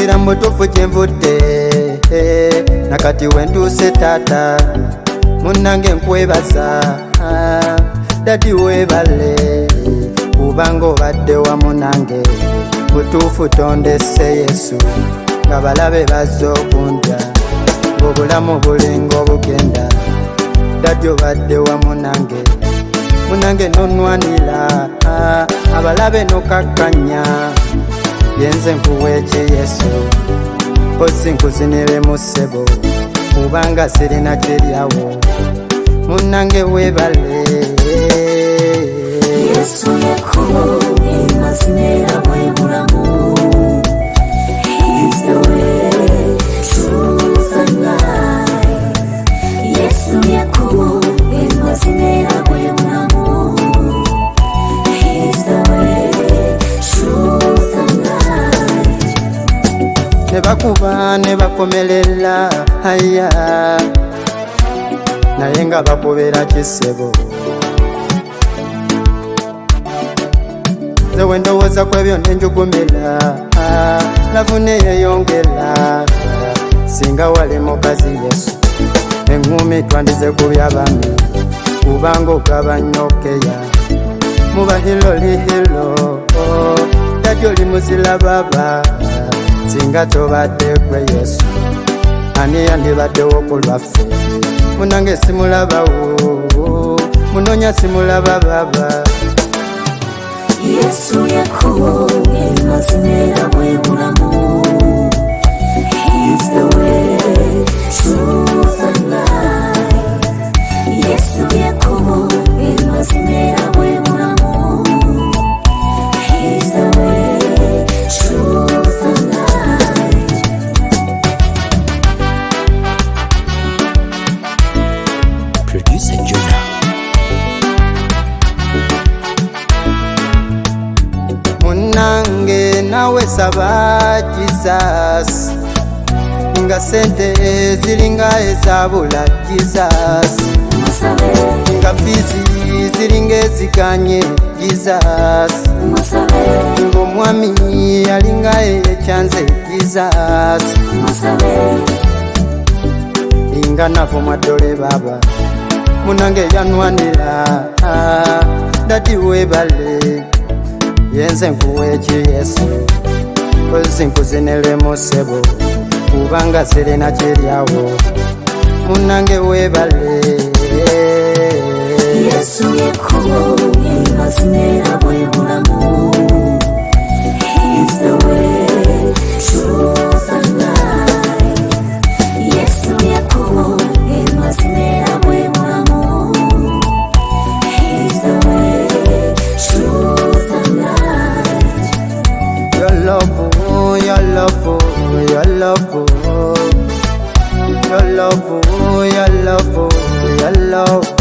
nzira mutufu gyenvudde nakati wenduse taata munange nkwebaza dadi webale kubanga obadde wamu nange butuufu tondese Yesu nga balabe bazza okundya ng'obulamu bulinga obugenda dadi obadde wamu nange munange nonwanira abalabe nokakkanya yenze nkuweeki Yesu posi nkuzinire mu ssebo kubanga sirina kiryawo munange webale Yesu yekkubo emazima era bwe bulamu. He's the way, truth and life. Yesu yekkubo emazima era bwe bulamu. He's the way, truth and life. nebakuba nebakomelela aya naye nga bakubera kisebo zewe ndowooza kwebyo nenjugumira nafune yeyongera singa wali mukazi Yesu eŋŋumi twandize ku by'abami kubanga ogaba nnyokeya muba hilolihilo dadi oli muzira baba singa tobadde gwe Yesu ani yandibaddewo ku lwaffe munange simulabawo munonya simulaba baba Yesu yekkubo emazima era bwe bulamu. He's the way, truth and life. Yesu yekkubo emazima era bwe bulamu. He's the way, truth and life. Producer Jonah. munange nawe saba Jesus nga sente ziringa ezabula Jesus Musabe, nga fizi ziringa eziganye Jesus musabe, ng'omwami alinga ekyanze Jesus musabe. nga navo mwadole baba munange yanwanira dadi webale yenze nkuweeki Yesu kozi nkuzinire mu ssebo kubanga sirina kiryawo munange webale Yesu yekkubo emazima era bwe bulamu. He's the way, truth and life. Yesu yekkubo emazima era bwe bulamu. He's the way, truth and life. your love, your love, your love, your love, your love, your love.